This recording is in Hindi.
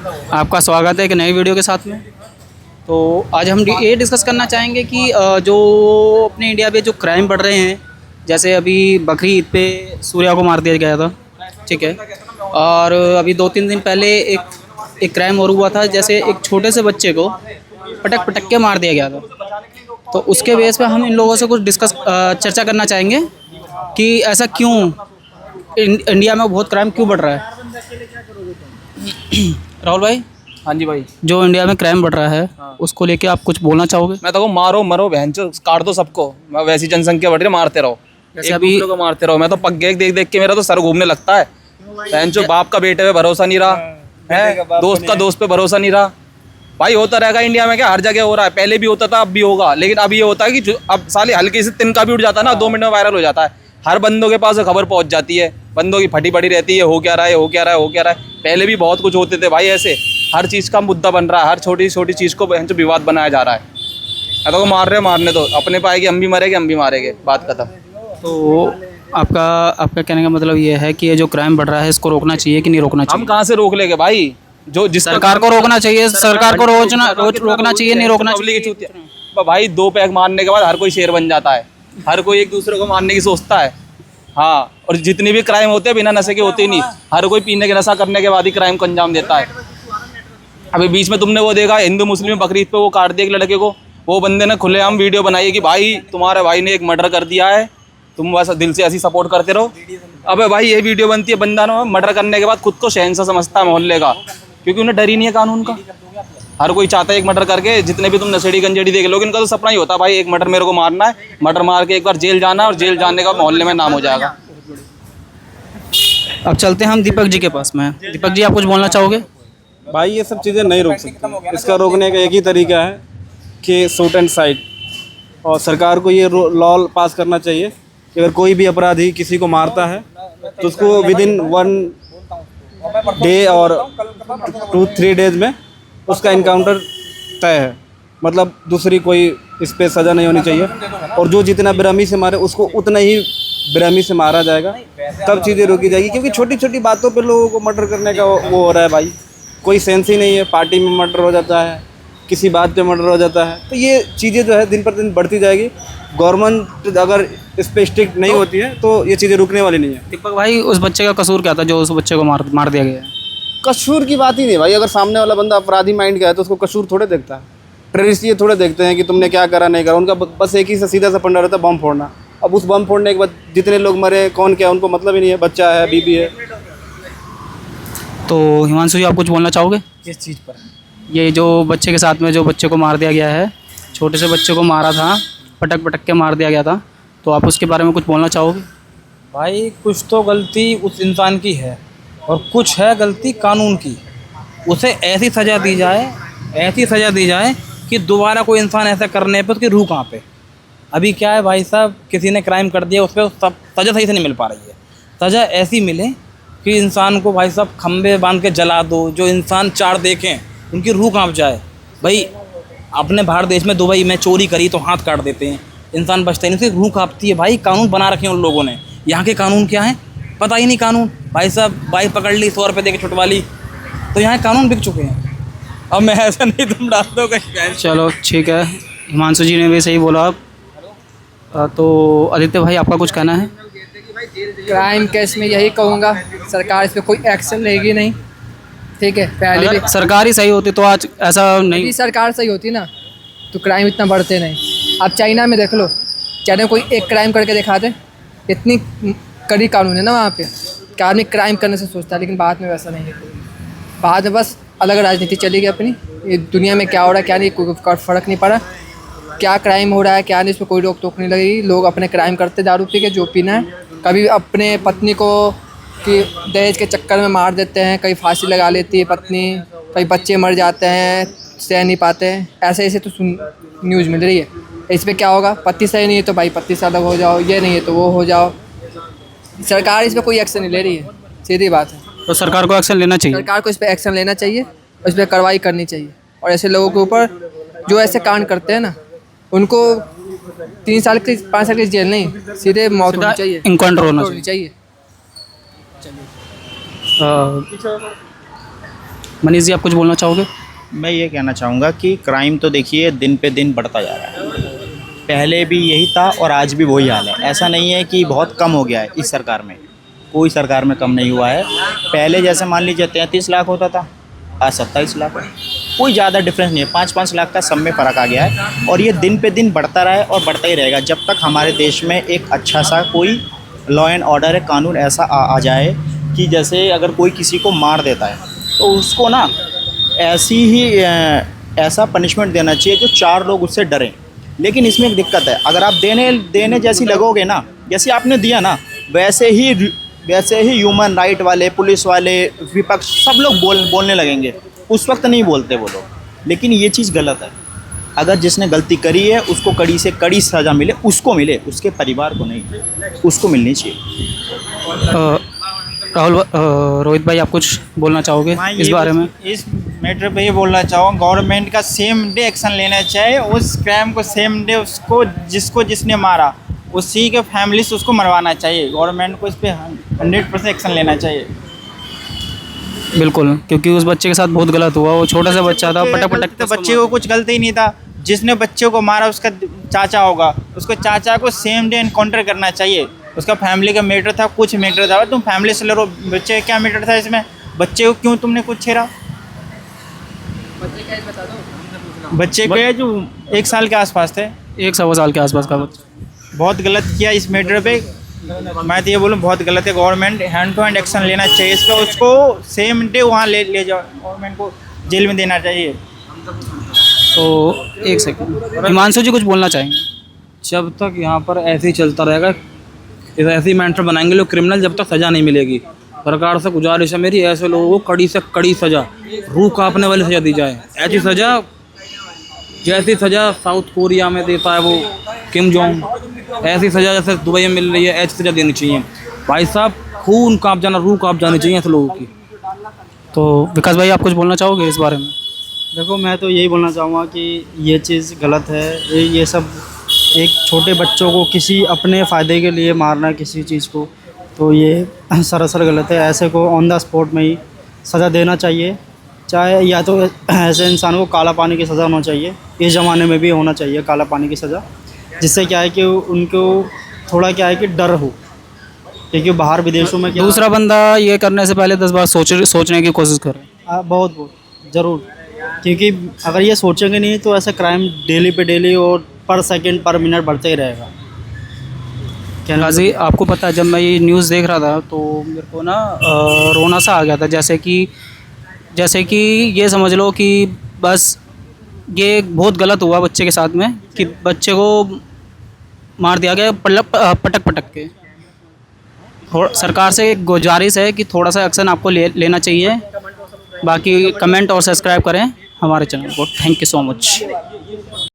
आपका स्वागत है एक नई वीडियो के साथ में। तो आज हम ये डिस्कस करना चाहेंगे कि जो अपने इंडिया में जो क्राइम बढ़ रहे हैं, जैसे अभी बकरी ईद पे सूर्या को मार दिया गया था, ठीक है। और अभी 2-3 दिन पहले एक क्राइम और हुआ था, जैसे एक छोटे से बच्चे को पटक पटक के मार दिया गया था। तो उसके बेस पे हम इन लोगों से कुछ चर्चा करना चाहेंगे कि ऐसा क्यों इंडिया में बहुत क्राइम क्यों बढ़ रहा है। राहुल भाई। हाँ जी भाई। जो इंडिया में क्राइम बढ़ रहा है, उसको लेके आप कुछ बोलना चाहोगे? मैं तो कहूँ मारो मरो बहनचो, काट दो सबको। मैं वैसी जनसंख्या बढ़ रही है, मारते रहो, जैसे एक अभी दूसरे को मारते रहो। मैं तो पग्गे देख देख के मेरा तो सर घूमने लगता है। बहनचो बाप का बेटे पे भरोसा नहीं रहा है, दोस्त का दोस्त पे भरोसा नहीं रहा। भाई होता रहेगा इंडिया में, क्या हर जगह हो रहा है। पहले भी होता था, अब भी होगा। लेकिन अब ये होता है कि जो अब साले हल्के से तिनका भी उठ जाता है ना, 2 मिनट में वायरल हो जाता है। हर बंदों के पास खबर पहुंच जाती है, बंदों की फटी पड़ी रहती है, हो क्या रहा है, हो क्या रहा है, हो क्या रहा है। पहले भी बहुत कुछ होते थे भाई ऐसे। हर चीज़ का मुद्दा बन रहा है, हर छोटी छोटी चीज़ को जो विवाद बनाया जा रहा है। तो मार रहे मारने दो, अपने पाएगी हम भी मरेंगे, हम भी मारेंगे, बात खत्म। तो आपका कहने का मतलब ये है कि ये जो क्राइम बढ़ रहा है, इसको रोकना चाहिए कि नहीं रोकना चाहिए? हम कहाँ से रोक लेंगे भाई? जिस सरकार को रोकना चाहिए, सरकार को रोकना चाहिए, नहीं रोकना चाहिए। भाई 2 पैक मारने के बाद हर कोई शेर बन जाता है, हर कोई एक दूसरे को मारने की सोचता है। हाँ, और जितने भी क्राइम होते हैं बिना नशे के होते ही नहीं। हर कोई पीने के नशा करने के बाद ही क्राइम को अंजाम देता है। अभी बीच में तुमने वो देखा, हिंदू मुस्लिम बकरीद पे वो काट दिया एक लड़के को। वो बंदे ने खुलेआम वीडियो बनाई है कि भाई तुम्हारे भाई ने एक मर्डर कर दिया है, तुम बस दिल से ऐसी सपोर्ट करते रहो। अबे भाई ये वीडियो बनती है, बंदा ना मर्डर करने के बाद खुद को शहंशाह समझता है मोहल्ले का, क्योंकि उन्हें डर ही नहीं है कानून का। हर कोई चाहता है एक मर्डर करके, जितने भी तुम नशेड़ी गंजेड़ी देख लोगे, इनका तो सपना ही होता है भाई एक मर्डर मेरे को मारना है, मर्डर मार के एक बार जेल जाना है, और जेल जाने का मोहल्ले में नाम हो जाएगा। अब चलते हैं हम दीपक जी के पास में। दीपक जी, आप कुछ बोलना चाहोगे? भाई ये सब चीज़ें नहीं रोक सकते। इसका रोकने का एक ही तरीका है कि शूट एंड साइड। और सरकार को ये लॉ पास करना चाहिए कि अगर कोई भी अपराधी किसी को मारता है तो उसको विदिन 1 डे और 2-3 डेज में उसका इनकाउंटर तय है। मतलब दूसरी कोई इस पर सज़ा नहीं होनी चाहिए। और जो जितना बेरहमी से मारे उसको उतना ही बेरहमी से मारा जाएगा, तब चीज़ें रोकी जाएगी। क्योंकि छोटी छोटी बातों पे लोगों को मर्डर करने का वो हो रहा है भाई। कोई सेंस ही नहीं है, पार्टी में मर्डर हो जाता है, किसी बात पे मर्डर हो जाता है। तो ये चीज़ें जो है दिन पर दिन बढ़ती जाएगी। गवर्नमेंट अगर इस पर स्ट्रिक्ट नहीं होती है तो ये चीज़ें रुकने वाली नहीं है। दीपक भाई, उस बच्चे का कसूर क्या था जो उस बच्चे को मार दिया गया है? कसूर की बात ही नहीं भाई। अगर सामने वाला बंदा अपराधी माइंड का है तो उसको कसूर थोड़े देखता है। टेररिस्ट ये थोड़े देखते हैं कि तुमने क्या करा नहीं करा। उनका बस एक ही से सीधा सा फंडा रहता है, बम फोड़ना। अब उस बम फोड़ने के बाद जितने लोग मरे, कौन क्या, उनको मतलब ही नहीं है। बच्चा है, बीबी है। तो हिमांशु जी, आप कुछ बोलना चाहोगे? किस चीज़ पर? ये जो बच्चे के साथ में जो बच्चे को मार दिया गया है, छोटे से बच्चे को मारा था, पटक पटक के मार दिया गया था, तो आप उसके बारे में कुछ बोलना चाहोगे? भाई कुछ तो गलती उस इंसान की है और कुछ है गलती कानून की। उसे ऐसी सज़ा दी जाए, ऐसी सज़ा दी जाए कि दोबारा कोई इंसान ऐसा करने पे उसकी रूह कांपे। अभी क्या है भाई साहब, किसी ने क्राइम कर दिया, उस पर सज़ा सही से नहीं मिल पा रही है। सज़ा ऐसी मिले कि इंसान को भाई साहब खंबे बांध के जला दो, जो इंसान 4 देखें उनकी रूह कांप जाए। भाई अपने भारत देश में दुबई में चोरी करी तो हाथ काट देते हैं, इंसान बचता ही नहीं, उसकी रूह कांपती है। भाई कानून बना रखे हैं उन लोगों ने, यहाँ के कानून क्या है पता ही नहीं। कानून भाई साहब, बाइक पकड़ ली, 100 रुपये दे के छुटवा ली, तो यहाँ कानून बिक चुके हैं। अब मैं ऐसा नहीं, तुम डाल दो कहीं। चलो ठीक है, हिमांशु जी ने भी सही बोला। आप तो आदित्य भाई, आपका कुछ कहना है? क्राइम केस में यही कहूँगा, सरकार इस पर कोई एक्शन लेगी नहीं, ठीक है। पहले भी सरकार ही सही होती तो आज ऐसा नहीं। सरकार सही होती ना तो क्राइम इतना बढ़ते नहीं। अब चाइना में देख लो, चाइना में कोई एक क्राइम करके दिखा दे, इतनी कड़ी कानून है ना वहाँ पे कि आदमी क्राइम करने से सोचता है। लेकिन बाद में वैसा नहीं है, बाद में बस अलग राजनीति चली गई अपनी। ये दुनिया में क्या हो रहा है क्या नहीं, कोई फ़र्क नहीं पड़ा। क्या क्राइम हो रहा है क्या नहीं, इस पर कोई रोक टोक नहीं लगेगी। लोग अपने क्राइम करते, दारू पी के जो पीना है। कभी अपने पत्नी को कि दहेज के चक्कर में मार देते हैं, कहीं फांसी लगा लेती है पत्नी, कई बच्चे मर जाते हैं, सह नहीं पाते हैं। ऐसे ऐसे तो न्यूज़ मिल रही है। इस पर क्या होगा, पति सही नहीं है तो भाई पति से अलग हो जाओ, ये नहीं है तो वो हो जाओ। सरकार इस पर कोई एक्शन नहीं ले रही है, सीधी बात है। तो सरकार को एक्शन लेना चाहिए। सरकार को इस पर एक्शन लेना चाहिए, इस पर कार्रवाई करनी चाहिए। और ऐसे लोगों के ऊपर जो ऐसे कांड करते हैं ना, उनको 3 साल की 5 साल की जेल नहीं, सीधे मौत होनी चाहिए, इनकाउंटर होना होनी चाहिए। मनीष जी, आप कुछ बोलना चाहोगे? मैं ये कहना चाहूँगा कि क्राइम तो देखिए दिन पे दिन बढ़ता जा रहा है। पहले भी यही था और आज भी वही हाल है। ऐसा नहीं है कि बहुत कम हो गया है इस सरकार में, कोई सरकार में कम नहीं हुआ है। पहले जैसे मान लीजिए 33 लाख होता था, आज 27 लाख है। कोई ज़्यादा डिफरेंस नहीं है, 5-5 लाख का सब में फ़र्क आ गया है और ये दिन पे दिन बढ़ता रहा है और बढ़ता ही रहेगा जब तक हमारे देश में एक अच्छा सा कोई लॉ एंड ऑर्डर है, कानून ऐसा आ जाए कि जैसे अगर कोई किसी को मार देता है तो उसको ना ऐसा पनिशमेंट देना चाहिए जो 4 लोग उससे डरें। लेकिन इसमें एक दिक्कत है, अगर आप देने जैसी लगोगे ना, जैसे आपने दिया ना, वैसे ही ह्यूमन राइट वाले, पुलिस वाले, विपक्ष सब लोग बोलने लगेंगे। उस वक्त नहीं बोलते वो लोग, लेकिन ये चीज़ गलत है। अगर जिसने गलती करी है उसको कड़ी से कड़ी सज़ा मिले, उसको मिले, उसके परिवार को नहीं, उसको मिलनी चाहिए। राहुल, रोहित भाई, आप कुछ बोलना चाहोगे इस बारे में? इस मैटर पे ये बोलना चाहूँगा, गवर्नमेंट का सेम डे एक्शन लेना चाहिए। उस क्राइम को सेम डे उसको जिसने मारा उसी के फैमिली से उसको मरवाना चाहिए। गवर्नमेंट को इस पे 100% एक्शन लेना चाहिए। बिल्कुल, क्योंकि उस बच्चे के साथ बहुत गलत हुआ। वो छोटा सा बच्चा था, पटक पटक तो बच्चे को कुछ गलती ही नहीं था। जिसने बच्चे को मारा उसका चाचा होगा, उसको चाचा को सेम डे एनकाउंटर करना चाहिए। उसका फैमिली का मैटर था, कुछ मैटर था, तुम फैमिली से लड़ो। बच्चे का क्या मैटर था इसमें? बच्चे को क्यों तुमने कुछ छेड़ा? बच्चे को जो 1 साल के आसपास थे, 1 साल के आसपास का बच्चा। बहुत गलत किया इस मैटर पे। मैं तो ये बोलूँ बहुत गलत है। Government hand to hand action लेना चाहिए इसका। उसको सेम डे वहाँ ले जाओ, गवर्नमेंट को जेल में देना चाहिए। तो 1 सेकंड, हिमांशु जी कुछ बोलना चाहेंगे? जब तक यहाँ पर ऐसे ही चलता रहेगा, ऐसे ही मैटर बनाएंगे लोग क्रिमिनल, जब तक सज़ा नहीं मिलेगी। सरकार से गुजारिश है मेरी, ऐसे लोगों को कड़ी से कड़ी सज़ा, रूह कांपने वाली सज़ा दी जाए। ऐसी सज़ा जैसी सज़ा साउथ कोरिया में देता है वो किम जोंग, ऐसी सज़ा जैसे दुबई में मिल रही है, ऐसी सज़ा देनी चाहिए भाई साहब। खून कांप जाना, रूह कांप जानी चाहिए ऐसे लोगों की। तो विकास भाई, आप कुछ बोलना चाहोगे इस बारे में? देखो, मैं तो यही बोलना चाहूँगा कि ये चीज़ गलत है। ये सब एक छोटे बच्चों को किसी अपने फ़ायदे के लिए मारना किसी चीज़ को, तो ये सरासर गलत है। ऐसे को ऑन द स्पॉट में ही सज़ा देना चाहिए। चाहे या तो ऐसे इंसान को काला पानी की सज़ा होना चाहिए, इस ज़माने में भी होना चाहिए काला पानी की सज़ा, जिससे क्या है कि उनको थोड़ा क्या है कि डर हो, क्योंकि बाहर विदेशों में क्या दूसरा बंदा ये करने से पहले 10 बार सोचने की कोशिश करें। बहुत ज़रूर, क्योंकि अगर ये सोचेंगे नहीं तो ऐसा क्राइम डेली पे डेली और पर सेकंड पर मिनट बढ़ता ही रहेगा। गाजी, आपको पता है, जब मैं ये न्यूज़ देख रहा था तो मेरे को ना रोना सा आ गया था। जैसे कि ये समझ लो कि बस ये बहुत गलत हुआ बच्चे के साथ में, कि बच्चे को मार दिया गया पटक पटक के। सरकार से एक गुजारिश है कि थोड़ा सा एक्शन आपको लेना चाहिए। बाकी कमेंट और सब्सक्राइब करें हमारे चैनल को। Thank you so much.